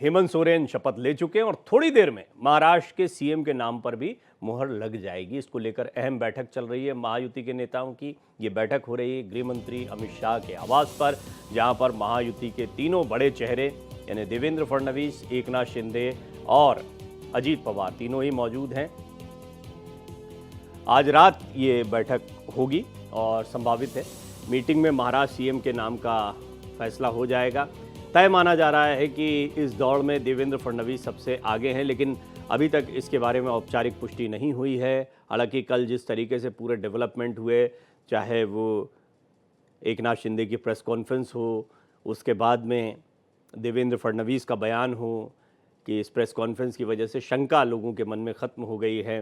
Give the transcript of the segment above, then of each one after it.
हेमंत सोरेन शपथ ले चुके हैं और थोड़ी देर में महाराष्ट्र के सीएम के नाम पर भी मुहर लग जाएगी। इसको लेकर अहम बैठक चल रही है महायुति के नेताओं की। ये बैठक हो रही है गृह मंत्री अमित शाह के आवास पर, जहां पर महायुति के तीनों बड़े चेहरे यानी देवेंद्र फडणवीस, एकनाथ शिंदे और अजीत पवार तीनों ही मौजूद हैं। आज रात ये बैठक होगी और संभावित है मीटिंग में महाराष्ट्र सीएम के नाम का फैसला हो जाएगा। तय माना जा रहा है कि इस दौड़ में देवेंद्र फडणवीस सबसे आगे हैं, लेकिन अभी तक इसके बारे में औपचारिक पुष्टि नहीं हुई है। हालांकि कल जिस तरीके से पूरे डेवलपमेंट हुए, चाहे वो एकनाथ शिंदे की प्रेस कॉन्फ्रेंस हो, उसके बाद में देवेंद्र फडणवीस का बयान हो कि इस प्रेस कॉन्फ्रेंस की वजह से शंका लोगों के मन में ख़त्म हो गई है।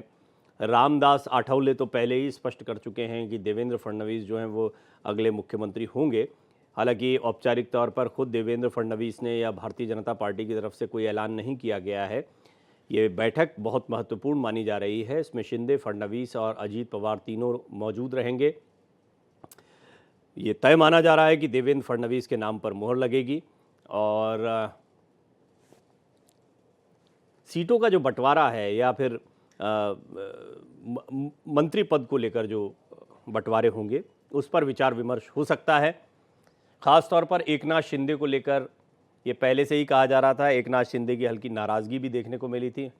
रामदास आठवले तो पहले ही स्पष्ट कर चुके हैं कि देवेंद्र फडणवीस जो हैं वो अगले मुख्यमंत्री होंगे। हालांकि औपचारिक तौर पर खुद देवेंद्र फडणवीस ने या भारतीय जनता पार्टी की तरफ से कोई ऐलान नहीं किया गया है। ये बैठक बहुत महत्वपूर्ण मानी जा रही है। इसमें शिंदे, फडणवीस और अजीत पवार तीनों मौजूद रहेंगे। ये तय माना जा रहा है कि देवेंद्र फडणवीस के नाम पर मुहर लगेगी और सीटों का जो बंटवारा है या फिर मंत्री पद को लेकर जो बंटवारे होंगे उस पर विचार विमर्श हो सकता है। ख़ास तौर पर एकनाथ शिंदे को लेकर ये पहले से ही कहा जा रहा था। एकनाथ शिंदे की हल्की नाराज़गी भी देखने को मिली थी,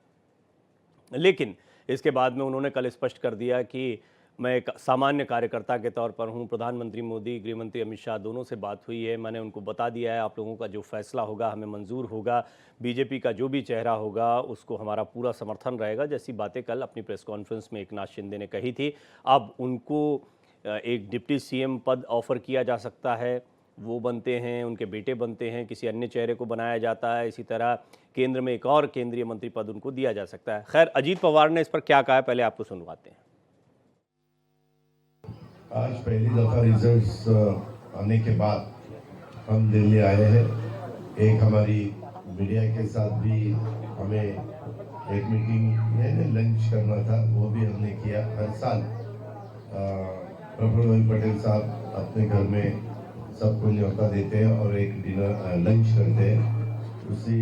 लेकिन इसके बाद में उन्होंने कल स्पष्ट कर दिया कि मैं एक सामान्य कार्यकर्ता के तौर पर हूं। प्रधानमंत्री मोदी, गृह मंत्री अमित शाह दोनों से बात हुई है। मैंने उनको बता दिया है आप लोगों का जो फैसला होगा हमें मंजूर होगा। बीजेपी का जो भी चेहरा होगा उसको हमारा पूरा समर्थन रहेगा। जैसी बातें कल अपनी प्रेस कॉन्फ्रेंस में एकनाथ शिंदे ने कही थी। अब उनको एक डिप्टी सीएम पद ऑफर किया जा सकता है, वो बनते हैं, उनके बेटे बनते हैं, किसी अन्य चेहरे को बनाया जाता है। इसी तरह केंद्र में एक और केंद्रीय मंत्री पद उनको दिया जा सकता है। खैर, अजीत पवार ने इस पर क्या कहा है पहले आपको सुनवाते हैं। आज पहली दफा रिजल्ट्स आने के बाद हम दिल्ली आए हैं। एक हमारी मीडिया के साथ भी हमें एक मीटिंग यानी लंच करना था, वो भी हमने किया। हर साल प्रफुल्ल भाई पटेल साहब अपने घर में सबको न्योता देते हैं और एक डिनर लंच करते हैं, उसी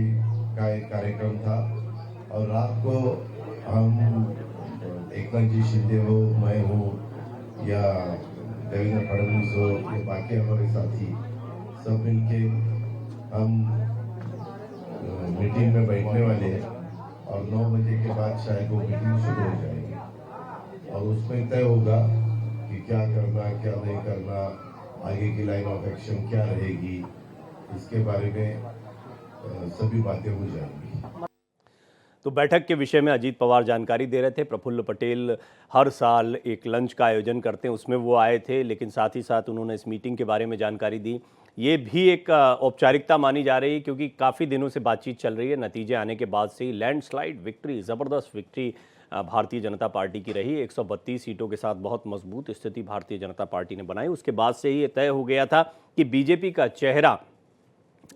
का एक कार्यक्रम था। और रात को हम एकनाथ जी शिंदे हो, मैं हूँ या देवेंद्र फडणवीस हो या बाकी हमारे साथी सब मिलके हम मीटिंग में बैठने वाले हैं और 9 बजे के बाद शायद वो मीटिंग शुरू हो जाएगी और उसमें तय होगा कि क्या करना क्या नहीं करना, आगे की लाइन ऑफ एक्शन क्या रहेगी, इसके बारे में सभी बातें हो जाएंगी। तो बैठक के विषय में अजीत पवार जानकारी दे रहे थे। प्रफुल्ल पटेल हर साल एक लंच का आयोजन करते हैं, उसमें वो आए थे, लेकिन साथ ही साथ उन्होंने इस मीटिंग के बारे में जानकारी दी। ये भी एक औपचारिकता मानी जा रही है क्योंकि काफ़ी दिनों से बातचीत चल रही है। नतीजे आने के बाद से ही लैंडस्लाइड विक्ट्री, ज़बरदस्त विक्ट्री भारतीय जनता पार्टी की रही। 132 सीटों के साथ बहुत मजबूत स्थिति भारतीय जनता पार्टी ने बनाई। उसके बाद से ही ये तय हो गया था कि बीजेपी का चेहरा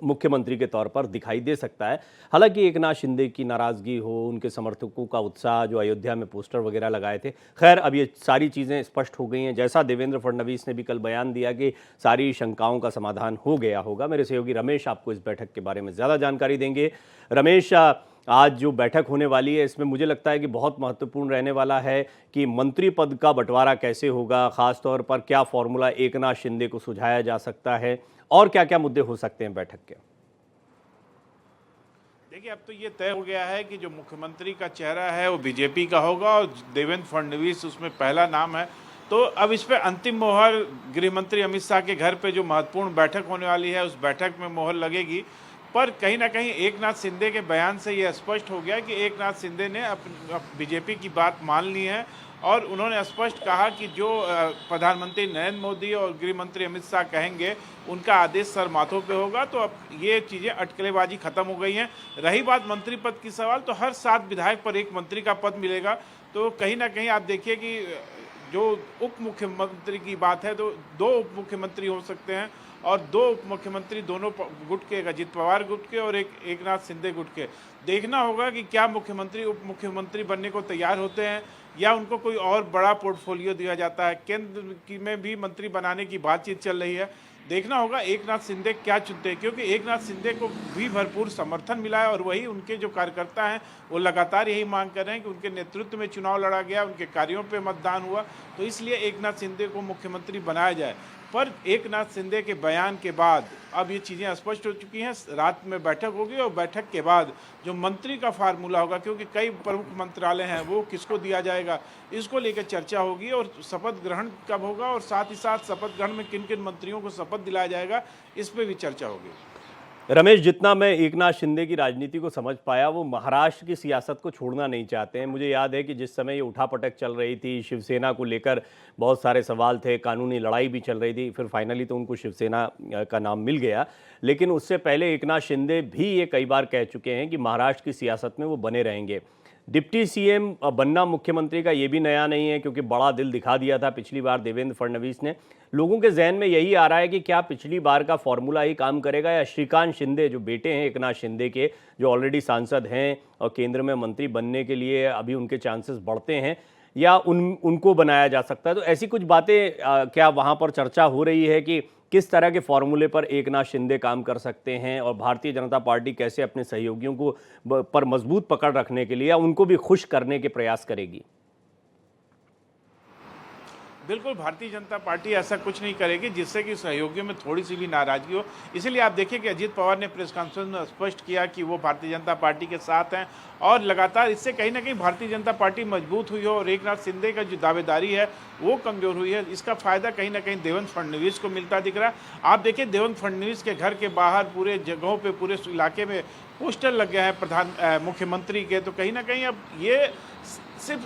मुख्यमंत्री के तौर पर दिखाई दे सकता है। हालांकि एकनाथ शिंदे की नाराज़गी हो, उनके समर्थकों का उत्साह जो अयोध्या में पोस्टर वगैरह लगाए थे, खैर अब ये सारी चीज़ें स्पष्ट हो गई हैं। जैसा देवेंद्र फडणवीस ने भी कल बयान दिया कि सारी शंकाओं का समाधान हो गया होगा। मेरे सहयोगी रमेश आपको इस बैठक के बारे में ज़्यादा जानकारी देंगे। रमेश, आज जो बैठक होने वाली है इसमें मुझे लगता है कि बहुत महत्वपूर्ण रहने वाला है कि मंत्री पद का बंटवारा कैसे होगा, ख़ासतौर पर क्या फॉर्मूला एकनाथ शिंदे को सुझाया जा सकता है और क्या क्या मुद्दे हो सकते हैं बैठक के। देखिए, अब तो ये तय हो गया है कि जो मुख्यमंत्री का चेहरा है वो बीजेपी का होगा और देवेंद्र फडणवीस उसमें पहला नाम है। तो अब इस पर अंतिम मोहर गृह मंत्री अमित शाह के घर पे जो महत्वपूर्ण बैठक होने वाली है उस बैठक में मोहर लगेगी। पर कहीं ना कहीं एकनाथ शिंदे के बयान से यह स्पष्ट हो गया कि एकनाथ शिंदे ने बीजेपी की बात मान ली है और उन्होंने स्पष्ट कहा कि जो प्रधानमंत्री नरेंद्र मोदी और गृह मंत्री अमित शाह कहेंगे उनका आदेश सर माथों पे होगा। तो अब ये चीज़ें अटकलेबाजी खत्म हो गई हैं। रही बात मंत्री पद की सवाल, तो हर 7 विधायक पर एक मंत्री का पद मिलेगा। तो कहीं ना कहीं आप देखिए कि जो उप मुख्यमंत्री की बात है तो 2 उप मुख्यमंत्री हो सकते हैं और 2 उप मुख्यमंत्री दोनों गुट के, अजीत पवार गुट के और एक एकनाथ शिंदे गुट के। देखना होगा कि क्या मुख्यमंत्री उप मुख्यमंत्री बनने को तैयार होते हैं या उनको कोई और बड़ा पोर्टफोलियो दिया जाता है। केंद्र की में भी मंत्री बनाने की बातचीत चल रही है। देखना होगा एकनाथ शिंदे क्या चुनते हैं, क्योंकि एकनाथ शिंदे को भी भरपूर समर्थन मिला है और वही उनके जो कार्यकर्ता हैं वो लगातार यही मांग कर रहे हैं कि उनके नेतृत्व में चुनाव लड़ा गया, उनके कार्यों पे मतदान हुआ, तो इसलिए एकनाथ शिंदे को मुख्यमंत्री बनाया जाए। पर एकनाथ शिंदे के बयान के बाद अब ये चीज़ें स्पष्ट हो चुकी हैं। रात में बैठक होगी और बैठक के बाद जो मंत्री का फार्मूला होगा, क्योंकि कई प्रमुख मंत्रालय हैं, वो किसको दिया जाएगा इसको लेकर चर्चा होगी, और शपथ ग्रहण कब होगा और साथ ही साथ शपथ ग्रहण में किन किन मंत्रियों को शपथ दिलाया जाएगा इस पर भी चर्चा होगी। रमेश, जितना मैं एकनाथ शिंदे की राजनीति को समझ पाया, वो महाराष्ट्र की सियासत को छोड़ना नहीं चाहते हैं। मुझे याद है कि जिस समय ये उठापटक चल रही थी, शिवसेना को लेकर बहुत सारे सवाल थे, कानूनी लड़ाई भी चल रही थी, फिर फाइनली तो उनको शिवसेना का नाम मिल गया। लेकिन उससे पहले एकनाथ शिंदे भी ये कई बार कह चुके हैं कि महाराष्ट्र की सियासत में वो बने रहेंगे। डिप्टी सीएम बनना मुख्यमंत्री का ये भी नया नहीं है, क्योंकि बड़ा दिल दिखा दिया था पिछली बार देवेंद्र फडणवीस ने। लोगों के जहन में यही आ रहा है कि क्या पिछली बार का फॉर्मूला ही काम करेगा, या श्रीकांत शिंदे जो बेटे हैं एकनाथ शिंदे के, जो ऑलरेडी सांसद हैं और केंद्र में मंत्री बनने के लिए अभी उनके चांसेस बढ़ते हैं, या उनको बनाया जा सकता है। तो ऐसी कुछ बातें क्या वहाँ पर चर्चा हो रही है कि किस तरह के फॉर्मूले पर एकनाथ शिंदे काम कर सकते हैं, और भारतीय जनता पार्टी कैसे अपने सहयोगियों को पर मजबूत पकड़ रखने के लिए या उनको भी खुश करने के प्रयास करेगी? बिल्कुल, भारतीय जनता पार्टी ऐसा कुछ नहीं करेगी जिससे कि सहयोगियों में थोड़ी सी भी नाराजगी हो। इसीलिए आप देखिए कि अजीत पवार ने प्रेस कॉन्फ्रेंस में स्पष्ट किया कि वो भारतीय जनता पार्टी के साथ हैं, और लगातार इससे कहीं ना कहीं भारतीय जनता पार्टी मजबूत हुई हो और एकनाथ शिंदे का जो दावेदारी है वो कमजोर हुई है। इसका फायदा कहीं ना कहीं देवेंद्र फडणवीस को मिलता दिख रहा है। आप देखिए देवेंद्र फडणवीस के घर के बाहर पूरे जगहों पे, पूरे इलाके में पोस्टर लग गया है मुख्यमंत्री के, तो कहीं ना कहीं अब ये सिर्फ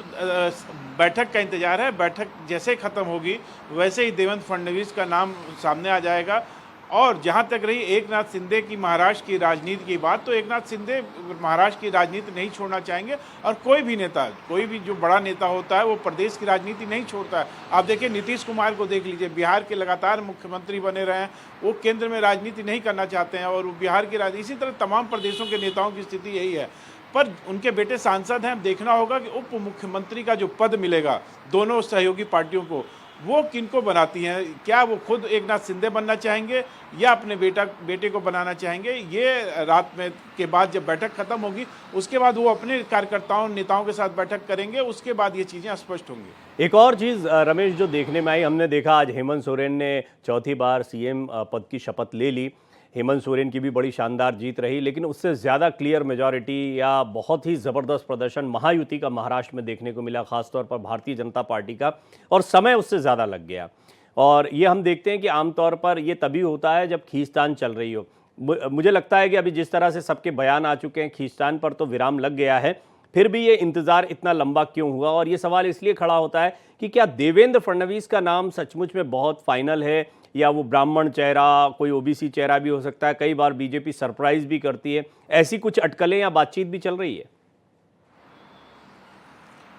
बैठक का इंतजार है। बैठक जैसे ख़त्म होगी वैसे ही देवेंद्र फडणवीस का नाम सामने आ जाएगा। और जहाँ तक रही एकनाथ शिंदे की महाराष्ट्र की राजनीति की बात, तो एकनाथ शिंदे महाराष्ट्र की राजनीति नहीं छोड़ना चाहेंगे, और कोई भी नेता, कोई भी जो बड़ा नेता होता है वो प्रदेश की राजनीति नहीं छोड़ता है। आप देखिए नीतीश कुमार को देख लीजिए, बिहार के लगातार मुख्यमंत्री बने रहे हैं, वो केंद्र में राजनीति नहीं करना चाहते हैं, और बिहार की राजनीति, इसी तरह तमाम प्रदेशों के नेताओं की स्थिति यही है। पर उनके बेटे सांसद हैं, देखना होगा कि उप मुख्यमंत्री का जो पद मिलेगा दोनों सहयोगी पार्टियों को, वो किनको बनाती हैं। क्या वो खुद एकनाथ शिंदे बनना चाहेंगे या अपने बेटे को बनाना चाहेंगे, ये रात में के बाद जब बैठक खत्म होगी उसके बाद वो अपने कार्यकर्ताओं नेताओं के साथ बैठक करेंगे, उसके बाद ये चीज़ें स्पष्ट होंगी। एक और चीज़ रमेश जो देखने में आई, हमने देखा आज हेमंत सोरेन ने चौथी बार सीएम पद की शपथ ले ली। हेमंत सोरेन की भी बड़ी शानदार जीत रही, लेकिन उससे ज़्यादा क्लियर मेजॉरिटी या बहुत ही ज़बरदस्त प्रदर्शन महायुति का महाराष्ट्र में देखने को मिला, खासतौर पर भारतीय जनता पार्टी का, और समय उससे ज़्यादा लग गया। और ये हम देखते हैं कि आमतौर पर ये तभी होता है जब खींचतान चल रही हो। मुझे लगता है कि अभी जिस तरह से सबके बयान आ चुके हैं, खींचतान पर तो विराम लग गया है, फिर भी ये इंतज़ार इतना लंबा क्यों हुआ? और ये सवाल इसलिए खड़ा होता है कि क्या देवेंद्र फडणवीस का नाम सचमुच में बहुत फाइनल है, या वो ब्राह्मण चेहरा, कोई ओबीसी चेहरा भी हो सकता है। कई बार बीजेपी सरप्राइज भी करती है। ऐसी कुछ अटकलें या बातचीत भी चल रही है?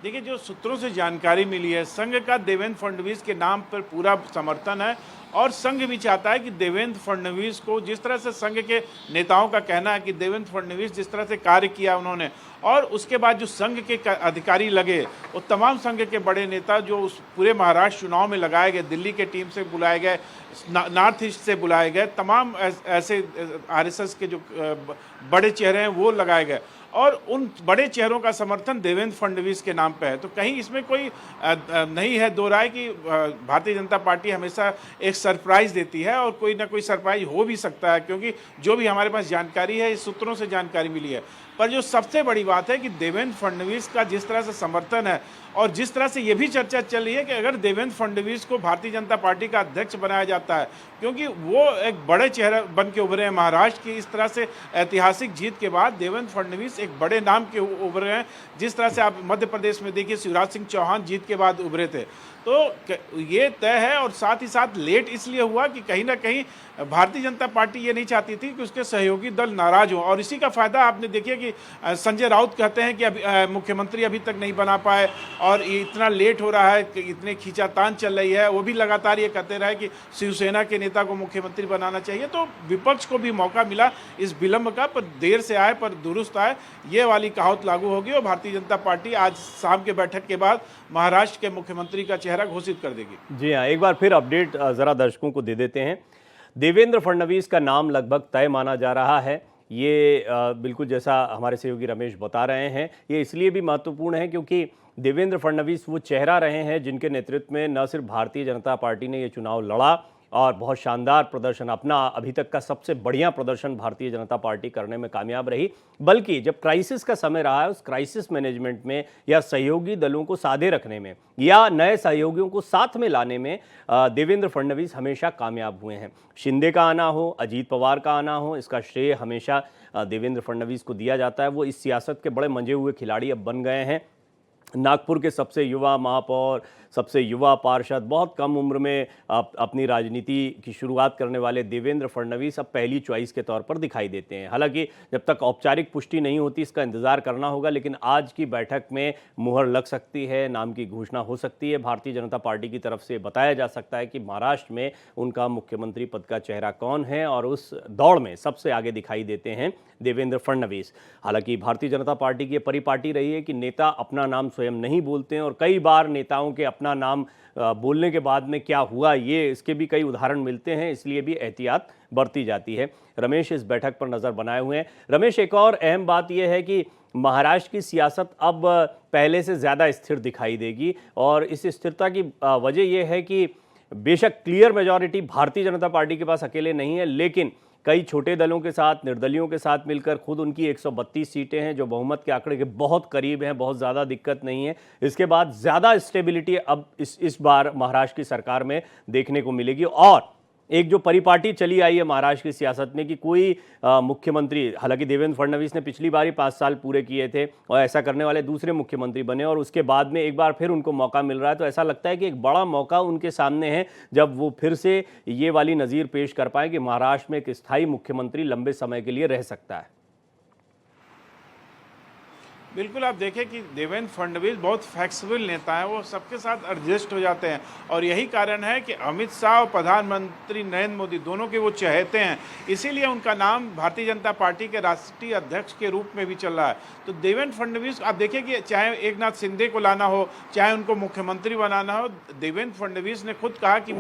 देखिए, जो सूत्रों से जानकारी मिली है, संघ का देवेंद्र फडणवीस के नाम पर पूरा समर्थन है, और संघ भी चाहता है कि देवेंद्र फडणवीस को, जिस तरह से संघ के नेताओं का कहना है कि देवेंद्र फडणवीस जिस तरह से कार्य किया उन्होंने, और उसके बाद जो संघ के अधिकारी लगे, वो तमाम संघ के बड़े नेता जो उस पूरे महाराष्ट्र चुनाव में लगाए गए, दिल्ली के टीम से बुलाए गए, नॉर्थ ईस्ट से बुलाए गए, तमाम ऐसे आरएसएस के जो बड़े चेहरे हैं वो लगाए गए, और उन बड़े चेहरों का समर्थन देवेंद्र फडणवीस के नाम पे है। तो कहीं इसमें कोई नहीं है दो राय कि भारतीय जनता पार्टी हमेशा एक सरप्राइज देती है, और कोई ना कोई सरप्राइज हो भी सकता है, क्योंकि जो भी हमारे पास जानकारी है इस सूत्रों से जानकारी मिली है। पर जो सबसे बड़ी बात है कि देवेंद्र फडणवीस का जिस तरह से समर्थन है, और जिस तरह से ये भी चर्चा चल रही है कि अगर देवेंद्र फडणवीस को भारतीय जनता पार्टी का अध्यक्ष बनाया जाता है, क्योंकि वो एक बड़े चेहरा बन के उभरे हैं महाराष्ट्र की इस तरह से ऐतिहासिक जीत के बाद, देवेंद्र फडणवीस एक बड़े नाम के उभरे हैं। जिस तरह से आप मध्य प्रदेश में देखिए, शिवराज सिंह चौहान जीत के बाद उभरे थे, तो ये तय है। और साथ ही साथ लेट इसलिए हुआ कि कहीं ना कहीं भारतीय जनता पार्टी ये नहीं चाहती थी कि उसके सहयोगी दल नाराज हो, और इसी का फायदा आपने देखिए कि संजय राउत कहते हैं कि अभी मुख्यमंत्री अभी तक नहीं बना पाए, और इतना लेट हो रहा है, इतने खींचातान चल रही है। वो भी लगातार ये कहते रहे कि शिवसेना के नेता को मुख्यमंत्री बनाना चाहिए। तो विपक्ष को भी मौका मिला इस विलंब का, पर देर से आए पर दुरुस्त आए, ये वाली कहावत लागू होगी, और भारतीय जनता पार्टी आज शाम के बैठक के बाद महाराष्ट्र के मुख्यमंत्री का चेहरा घोषित कर देगी। जी हाँ, एक बार फिर अपडेट ज़रा दर्शकों को दे देते हैं। देवेंद्र फडणवीस का नाम लगभग तय माना जा रहा है। ये बिल्कुल जैसा हमारे सहयोगी रमेश बता रहे हैं, ये इसलिए भी महत्वपूर्ण है क्योंकि देवेंद्र फडणवीस वो चेहरा रहे हैं जिनके नेतृत्व में न सिर्फ भारतीय जनता पार्टी ने ये चुनाव लड़ा और बहुत शानदार प्रदर्शन, अपना अभी तक का सबसे बढ़िया प्रदर्शन भारतीय जनता पार्टी करने में कामयाब रही, बल्कि जब क्राइसिस का समय रहा है उस क्राइसिस मैनेजमेंट में या सहयोगी दलों को साधे रखने में या नए सहयोगियों को साथ में लाने में देवेंद्र फडणवीस हमेशा कामयाब हुए हैं। शिंदे का आना हो, अजीत पवार का आना हो, इसका श्रेय हमेशा देवेंद्र फडणवीस को दिया जाता है। वो इस सियासत के बड़े मंजे हुए खिलाड़ी अब बन गए हैं। नागपुर के सबसे युवा महापौर, सबसे युवा पार्षद, बहुत कम उम्र में अपनी राजनीति की शुरुआत करने वाले देवेंद्र फडणवीस अब पहली चॉइस के तौर पर दिखाई देते हैं। हालांकि जब तक औपचारिक पुष्टि नहीं होती इसका इंतजार करना होगा, लेकिन आज की बैठक में मुहर लग सकती है, नाम की घोषणा हो सकती है। भारतीय जनता पार्टी की तरफ से बताया जा सकता है कि महाराष्ट्र में उनका मुख्यमंत्री पद का चेहरा कौन है और उस दौड़ में सबसे आगे दिखाई देते हैं देवेंद्र फडणवीस। हालांकि भारतीय जनता पार्टी की परिपाटी रही है कि नेता अपना नाम स्वयं नहीं बोलते हैं और कई बार नेताओं के अपना नाम बोलने के बाद में क्या हुआ ये इसके भी कई उदाहरण मिलते हैं, इसलिए भी एहतियात बरती जाती है। रमेश इस बैठक पर नज़र बनाए हुए हैं। रमेश, एक और अहम बात यह है कि महाराष्ट्र की सियासत अब पहले से ज़्यादा स्थिर दिखाई देगी और इस स्थिरता की वजह यह है कि बेशक clear majority Bharatiya Janata party के पास अकेले नहीं है, लेकिन कई छोटे दलों के साथ, निर्दलियों के साथ मिलकर खुद उनकी 132 सीटें हैं जो बहुमत के आंकड़े के बहुत करीब हैं, बहुत ज़्यादा दिक्कत नहीं है। इसके बाद ज़्यादा स्टेबिलिटी अब इस बार महाराष्ट्र की सरकार में देखने को मिलेगी और एक जो परिपाटी चली आई है महाराष्ट्र की सियासत में कि कोई मुख्यमंत्री, हालांकि देवेंद्र फडणवीस ने पिछली बार ही 5 साल पूरे किए थे और ऐसा करने वाले दूसरे मुख्यमंत्री बने और उसके बाद में एक बार फिर उनको मौका मिल रहा है, तो ऐसा लगता है कि एक बड़ा मौका उनके सामने है जब वो फिर से ये वाली नज़ीर पेश कर पाए कि महाराष्ट्र में एक स्थायी मुख्यमंत्री लंबे समय के लिए रह सकता है। बिल्कुल, आप देखें कि देवेंद्र फडणवीस बहुत फ्लेक्सिबल नेता हैं, वो सबके साथ एडजस्ट हो जाते हैं और यही कारण है कि अमित शाह और प्रधानमंत्री नरेंद्र मोदी दोनों के वो चहेते हैं, इसीलिए उनका नाम भारतीय जनता पार्टी के राष्ट्रीय अध्यक्ष के रूप में भी चल रहा है। तो देवेंद्र फडणवीस, आप देखें कि चाहे एकनाथ शिंदे को लाना हो, चाहे उनको मुख्यमंत्री बनाना हो, देवेंद्र फडणवीस ने खुद कहा कि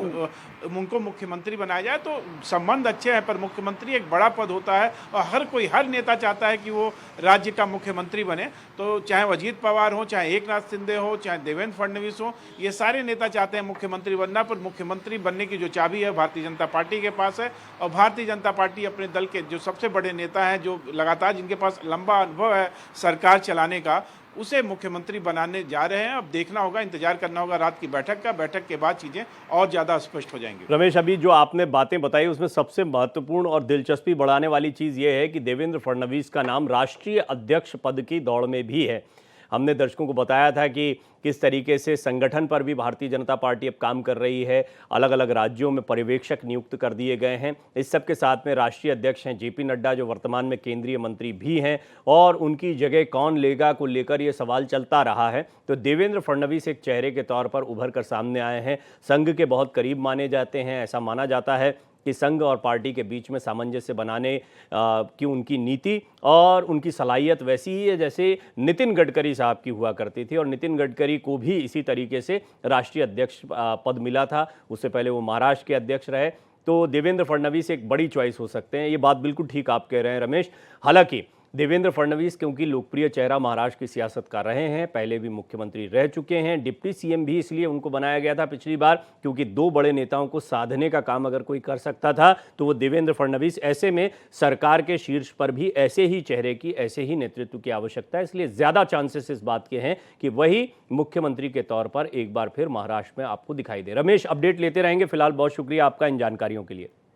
उनको मुख्यमंत्री बनाया जाए। तो संबंध अच्छे हैं, पर मुख्यमंत्री एक बड़ा पद होता है और हर नेता चाहता है कि वो राज्य का मुख्यमंत्री बने। तो चाहे अजीत पवार हो, चाहे एकनाथ शिंदे हो, चाहे देवेंद्र फडणवीस हो, ये सारे नेता चाहते हैं मुख्यमंत्री बनना, पर मुख्यमंत्री बनने की जो चाबी है भारतीय जनता पार्टी के पास है और भारतीय जनता पार्टी अपने दल के जो सबसे बड़े नेता हैं, जो लगातार जिनके पास लंबा अनुभव है सरकार चलाने का, उसे मुख्यमंत्री बनाने जा रहे हैं। अब देखना होगा, इंतजार करना होगा रात की बैठक का। बैठक के बाद चीज़ें और ज़्यादा स्पष्ट हो जाएंगी। रमेश, अभी जो आपने बातें बताई उसमें सबसे महत्वपूर्ण और दिलचस्पी बढ़ाने वाली चीज़ ये है कि देवेंद्र फडणवीस का नाम राष्ट्रीय अध्यक्ष पद की दौड़ में भी है। हमने दर्शकों को बताया था कि किस तरीके से संगठन पर भी भारतीय जनता पार्टी अब काम कर रही है, अलग अलग राज्यों में पर्यवेक्षक नियुक्त कर दिए गए हैं। इस सब के साथ में राष्ट्रीय अध्यक्ष हैं जेपी नड्डा, जो वर्तमान में केंद्रीय मंत्री भी हैं, और उनकी जगह कौन लेगा को लेकर ये सवाल चलता रहा है। तो देवेंद्र फडणवीस एक चेहरे के तौर पर उभर कर सामने आए हैं, संघ के बहुत करीब माने जाते हैं। ऐसा माना जाता है कि संघ और पार्टी के बीच में सामंजस्य बनाने की उनकी नीति और उनकी सलाहियत वैसी ही है जैसे नितिन गडकरी साहब की हुआ करती थी, और नितिन गडकरी को भी इसी तरीके से राष्ट्रीय अध्यक्ष पद मिला था। उससे पहले वो महाराष्ट्र के अध्यक्ष रहे। तो देवेंद्र फडणवीस एक बड़ी चॉइस हो सकते हैं। ये बात बिल्कुल ठीक आप कह रहे हैं रमेश। हालांकि देवेंद्र फडणवीस क्योंकि लोकप्रिय चेहरा महाराष्ट्र की सियासत का रहे हैं, पहले भी मुख्यमंत्री रह चुके हैं, डिप्टी सीएम भी इसलिए उनको बनाया गया था पिछली बार क्योंकि 2 बड़े नेताओं को साधने का काम अगर कोई कर सकता था तो वो देवेंद्र फडणवीस। ऐसे में सरकार के शीर्ष पर भी ऐसे ही चेहरे की, ऐसे ही नेतृत्व की आवश्यकता है, इसलिए ज़्यादा चांसेस इस बात के हैं कि वही मुख्यमंत्री के तौर पर एक बार फिर महाराष्ट्र में आपको दिखाई दे। रमेश, अपडेट लेते रहेंगे। फिलहाल बहुत शुक्रिया आपका इन जानकारियों के लिए।